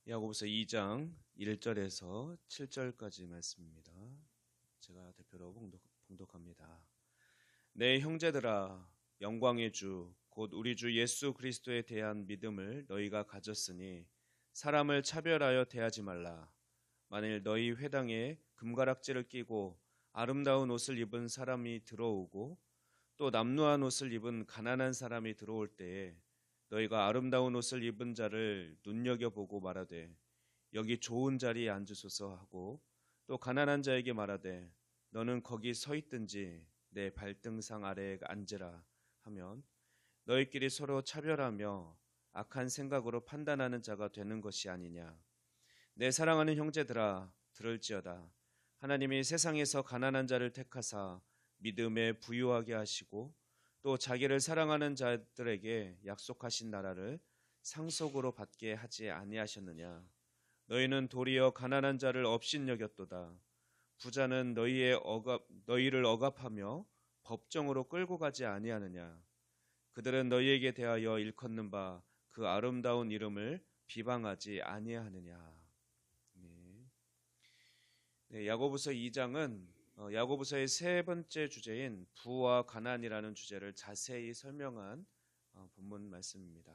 야고보서 2장 1절에서 7절까지 말씀입니다. 제가 대표로 봉독합니다. 내 형제들아, 영광의 주 곧 우리 주 예수 그리스도에 대한 믿음을 너희가 가졌으니 사람을 차별하여 대하지 말라. 만일 너희 회당에 금가락지를 끼고 아름다운 옷을 입은 사람이 들어오고 또 남루한 옷을 입은 가난한 사람이 들어올 때에 너희가 아름다운 옷을 입은 자를 눈여겨보고 말하되 여기 좋은 자리에 앉으소서 하고 또 가난한 자에게 말하되 너는 거기 서 있든지 내 발등상 아래에 앉으라 하면 너희끼리 서로 차별하며 악한 생각으로 판단하는 자가 되는 것이 아니냐. 내 사랑하는 형제들아, 들을지어다. 하나님이 세상에서 가난한 자를 택하사 믿음에 부유하게 하시고 또 자기를 사랑하는 자들에게 약속하신 나라를 상속으로 받게 하지 아니하셨느냐. 너희는 도리어 가난한 자를 업신여겼도다. 부자는 너희를 억압하며 법정으로 끌고 가지 아니하느냐. 그들은 너희에게 대하여 일컫는 바 그 아름다운 이름을 비방하지 아니하느냐. 네, 야고보서 2장은 야고보서의 세 번째 주제인 부와 가난이라는 주제를 자세히 설명한 본문 말씀입니다.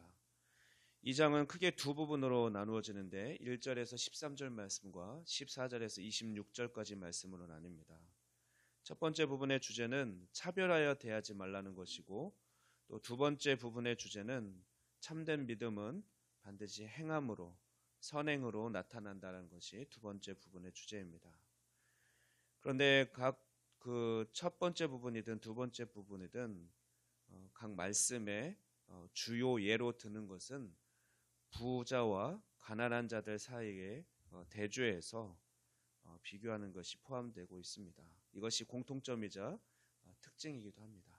2장은 크게 두 부분으로 나누어지는데 1절에서 13절 말씀과 14절에서 26절까지 말씀으로 나뉩니다. 첫 번째 부분의 주제는 차별하여 대하지 말라는 것이고 또 두 번째 부분의 주제는 참된 믿음은 반드시 행함으로 선행으로 나타난다는 것이 두 번째 부분의 주제입니다. 그런데 각 그 첫 번째 부분이든 두 번째 부분이든 각 말씀의 주요 예로 드는 것은 부자와 가난한 자들 사이에 대조해서 비교하는 것이 포함되고 있습니다. 이것이 공통점이자 특징이기도 합니다.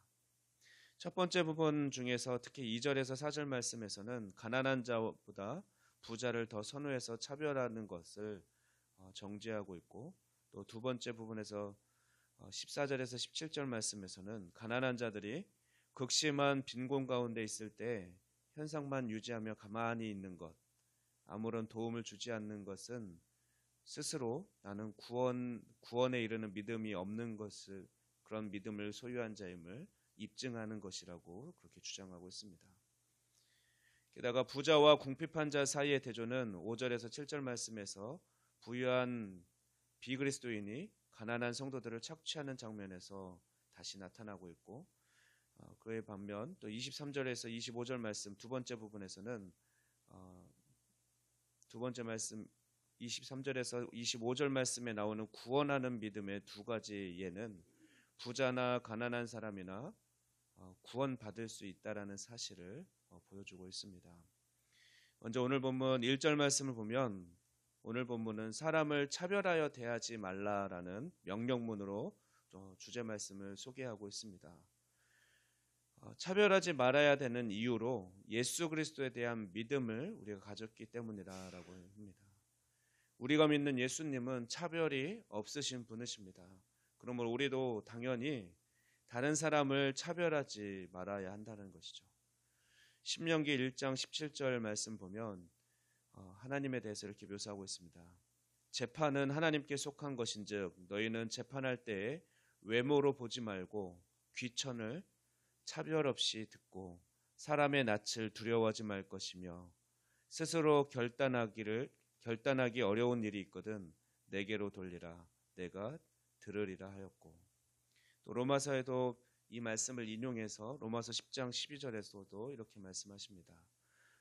첫 번째 부분 중에서 특히 2절에서 4절 말씀에서는 가난한 자보다 부자를 더 선호해서 차별하는 것을 정죄하고 있고 또 두 번째 부분에서 14절에서 17절 말씀에서는 가난한 자들이 극심한 빈곤 가운데 있을 때 현상만 유지하며 가만히 있는 것, 아무런 도움을 주지 않는 것은 스스로 나는 구원에 이르는 믿음이 없는 것을 그런 믿음을 소유한 자임을 입증하는 것이라고 그렇게 주장하고 있습니다. 게다가 부자와 궁핍한 자 사이의 대조는 5절에서 7절 말씀에서 부유한 비그리스도인이 가난한 성도들을 착취하는 장면에서 다시 나타나고 있고 그에 반면 또 23절에서 25절 말씀 두 번째 부분에서는 두 번째 말씀 23절에서 25절 말씀에 나오는 구원하는 믿음의 두 가지 예는 부자나 가난한 사람이나 구원받을 수 있다라는 사실을 보여주고 있습니다. 먼저 오늘 본문 1절 말씀을 보면 오늘 본문은 사람을 차별하여 대하지 말라라는 명령문으로 주제 말씀을 소개하고 있습니다. 차별하지 말아야 되는 이유로 예수 그리스도에 대한 믿음을 우리가 가졌기 때문이라고 합니다. 우리가 믿는 예수님은 차별이 없으신 분이십니다. 그러므로 우리도 당연히 다른 사람을 차별하지 말아야 한다는 것이죠. 신명기 1장 17절 말씀 보면 하나님에 대해서 이렇게 묘사하고 있습니다. 재판은 하나님께 속한 것인즉 너희는 재판할 때에 외모로 보지 말고 귀천을 차별 없이 듣고 사람의 낯을 두려워하지 말 것이며 스스로 결단하기 어려운 일이 있거든 내게로 돌리라 내가 들으리라 하였고 또 로마서에도 이 말씀을 인용해서 로마서 10장 12절에서도 이렇게 말씀하십니다.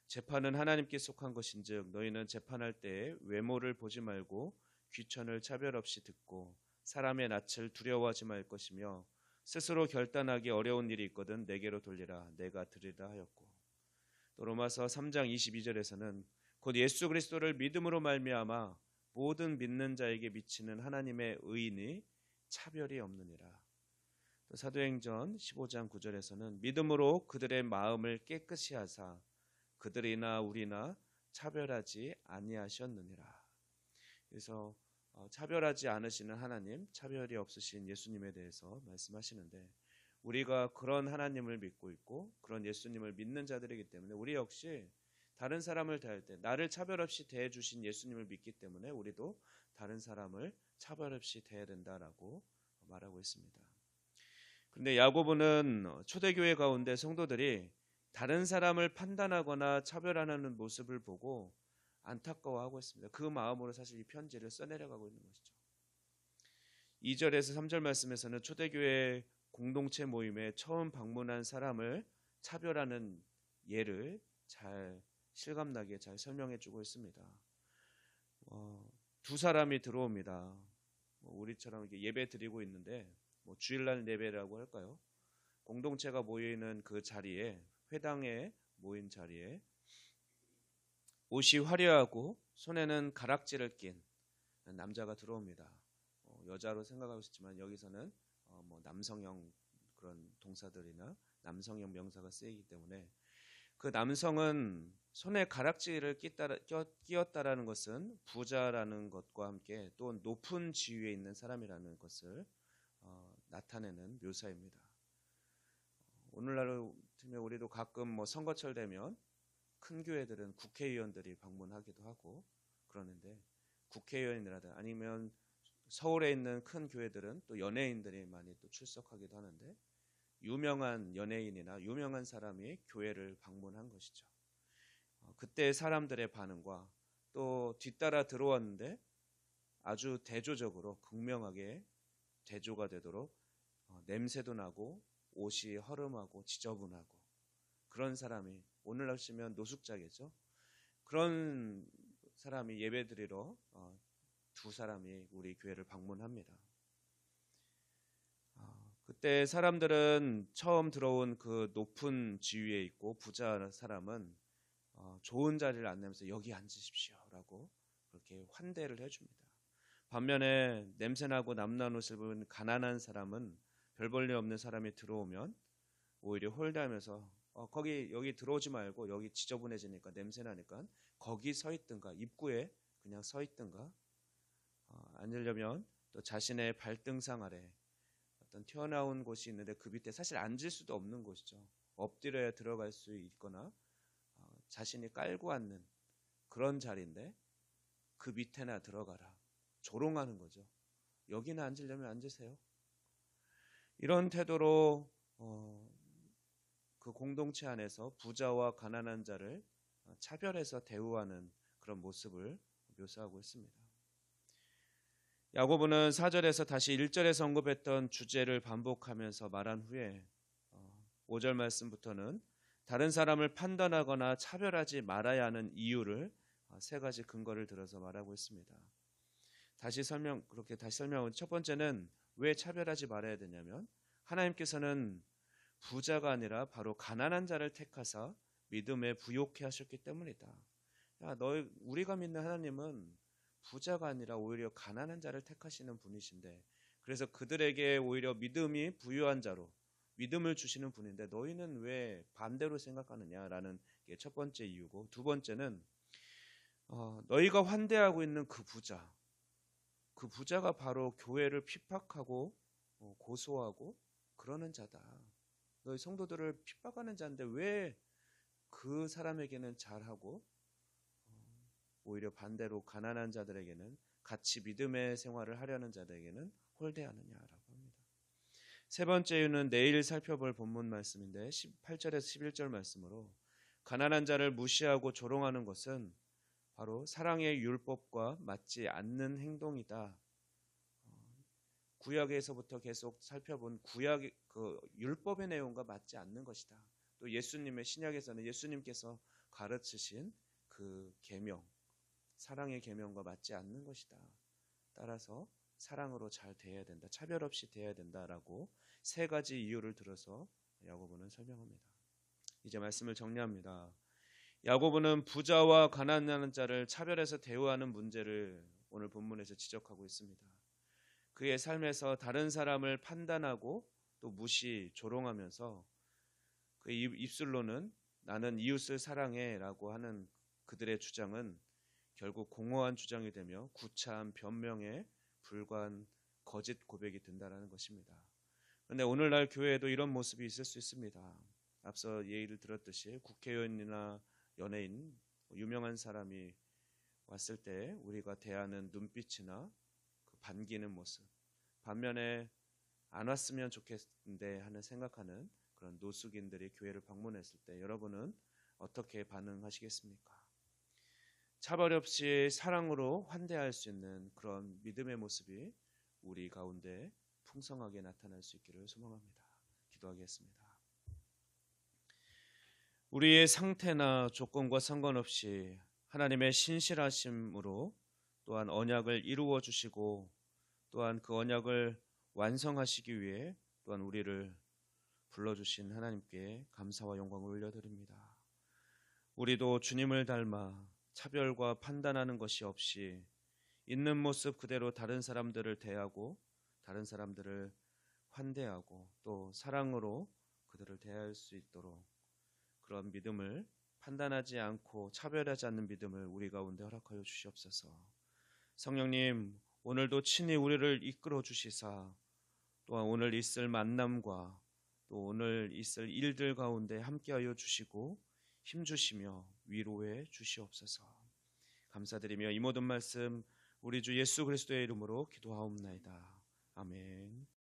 재판은 하나님께 속한 것인즉 너희는 재판할 때에 외모를 보지 말고 귀천을 차별 없이 듣고 사람의 낯을 두려워하지 말 것이며 스스로 결단하기 어려운 일이 있거든 내게로 돌리라 내가 들으리라 하였고 또 로마서 3장 22절에서는 곧 예수 그리스도를 믿음으로 말미암아 모든 믿는 자에게 미치는 하나님의 의인이 차별이 없느니라. 또 사도행전 15장 9절에서는 믿음으로 그들의 마음을 깨끗이 하사 그들이나 우리나 차별하지 아니하셨느니라. 그래서 차별하지 않으시는 하나님, 차별이 없으신 예수님에 대해서 말씀하시는데 우리가 그런 하나님을 믿고 있고 그런 예수님을 믿는 자들이기 때문에 우리 역시 다른 사람을 대할 때 나를 차별 없이 대해 주신 예수님을 믿기 때문에 우리도 다른 사람을 차별 없이 대해야 된다라고 말하고 있습니다. 그런데 야고보는 초대교회 가운데 성도들이 다른 사람을 판단하거나 차별하는 모습을 보고 안타까워하고 있습니다. 그 마음으로 사실 이 편지를 써내려가고 있는 것이죠. 2절에서 3절 말씀에서는 초대교회 공동체 모임에 처음 방문한 사람을 차별하는 예를 잘 실감나게 잘 설명해 주고 있습니다. 두 사람이 들어옵니다. 우리처럼 이렇게 예배 드리고 있는데 주일날 예배라고 할까요? 공동체가 모이는 그 자리에, 회당에 모인 자리에 옷이 화려하고 손에는 가락지를 낀 남자가 들어옵니다. 여자로 생각하고 있지만 여기서는 남성형 그런 동사들이나 남성형 명사가 쓰이기 때문에 그 남성은 손에 가락지를 끼었다라는 것은 부자라는 것과 함께 또 높은 지위에 있는 사람이라는 것을 나타내는 묘사입니다. 오늘날 우리도 가끔 선거철 되면 큰 교회들은 국회의원들이 방문하기도 하고 그러는데 국회의원이라든 아니면 서울에 있는 큰 교회들은 또 연예인들이 많이 또 출석하기도 하는데 유명한 연예인이나 유명한 사람이 교회를 방문한 것이죠. 그때 사람들의 반응과 또 뒤따라 들어왔는데 아주 대조적으로 극명하게 대조가 되도록 냄새도 나고 옷이 허름하고 지저분하고 그런 사람이 오늘날 치면 노숙자겠죠. 그런 사람이 예배드리러 두 사람이 우리 교회를 방문합니다. 그때 사람들은 처음 들어온 그 높은 지위에 있고 부자 사람은 좋은 자리를 안내면서 여기 앉으십시오라고 그렇게 환대를 해줍니다. 반면에 냄새나고 남난 옷을 입은 가난한 사람은 별 볼 일 없는 사람이 들어오면 오히려 홀대하면서 거기 여기 들어오지 말고 여기 지저분해지니까 냄새나니까 거기 서 있든가 입구에 그냥 서 있든가 앉으려면 또 자신의 발등상 아래 어떤 튀어나온 곳이 있는데 그 밑에 사실 앉을 수도 없는 곳이죠. 엎드려야 들어갈 수 있거나 자신이 깔고 앉는 그런 자리인데 그 밑에나 들어가라. 조롱하는 거죠. 여기나 앉으려면 앉으세요. 이런 태도로 그 공동체 안에서 부자와 가난한 자를 차별해서 대우하는 그런 모습을 묘사하고 있습니다. 야고보는 4절에서 다시 1절에서 언급했던 주제를 반복하면서 말한 후에 5절 말씀부터는 다른 사람을 판단하거나 차별하지 말아야 하는 이유를 세 가지 근거를 들어서 말하고 있습니다. 다시 설명은 첫 번째는 왜 차별하지 말아야 되냐면 하나님께서는 부자가 아니라 바로 가난한 자를 택하사 믿음에 부요케 하셨기 때문이다. 우리가 믿는 하나님은 부자가 아니라 오히려 가난한 자를 택하시는 분이신데 그래서 그들에게 오히려 믿음이 부유한 자로 믿음을 주시는 분인데 너희는 왜 반대로 생각하느냐라는 게 첫 번째 이유고 두 번째는 너희가 환대하고 있는 그 부자가 바로 교회를 핍박하고 고소하고 그러는 자다. 너희 성도들을 핍박하는 자인데 왜 그 사람에게는 잘하고 오히려 반대로 가난한 자들에게는 같이 믿음의 생활을 하려는 자들에게는 홀대하느냐라고 합니다. 세 번째 이유는 내일 살펴볼 본문 말씀인데 8절에서 11절 말씀으로 가난한 자를 무시하고 조롱하는 것은 바로 사랑의 율법과 맞지 않는 행동이다. 구약에서부터 계속 살펴본 구약의 그 율법의 내용과 맞지 않는 것이다. 또 예수님의 신약에서는 예수님께서 가르치신 그 계명, 사랑의 계명과 맞지 않는 것이다. 따라서 사랑으로 잘 대해야 된다. 차별 없이 대해야 된다라고 세 가지 이유를 들어서 야고보는 설명합니다. 이제 말씀을 정리합니다. 야고보는 부자와 가난한 자를 차별해서 대우하는 문제를 오늘 본문에서 지적하고 있습니다. 그의 삶에서 다른 사람을 판단하고 또 무시, 조롱하면서 그 입술로는 나는 이웃을 사랑해라고 하는 그들의 주장은 결국 공허한 주장이 되며 구차한 변명에 불과한 거짓 고백이 된다는 것입니다. 그런데 오늘날 교회에도 이런 모습이 있을 수 있습니다. 앞서 예의를 들었듯이 국회의원이나 연예인 유명한 사람이 왔을 때 우리가 대하는 눈빛이나 그 반기는 모습, 반면에 안 왔으면 좋겠는데 하는 생각하는 그런 노숙인들이 교회를 방문했을 때 여러분은 어떻게 반응하시겠습니까? 차별 없이 사랑으로 환대할 수 있는 그런 믿음의 모습이 우리 가운데 풍성하게 나타날 수 있기를 소망합니다. 기도하겠습니다. 우리의 상태나 조건과 상관없이 하나님의 신실하심으로 또한 언약을 이루어 주시고 또한 그 언약을 완성하시기 위해 또한 우리를 불러주신 하나님께 감사와 영광을 올려드립니다. 우리도 주님을 닮아 차별과 판단하는 것이 없이 있는 모습 그대로 다른 사람들을 대하고 다른 사람들을 환대하고 또 사랑으로 그들을 대할 수 있도록 그런 믿음을, 판단하지 않고 차별하지 않는 믿음을 우리 가운데 허락하여 주시옵소서. 성령님, 오늘도 친히 우리를 이끌어 주시사 또한 오늘 있을 만남과 또 오늘 있을 일들 가운데 함께하여 주시고 힘주시며 위로해 주시옵소서. 감사드리며 이 모든 말씀 우리 주 예수 그리스도의 이름으로 기도하옵나이다. 아멘.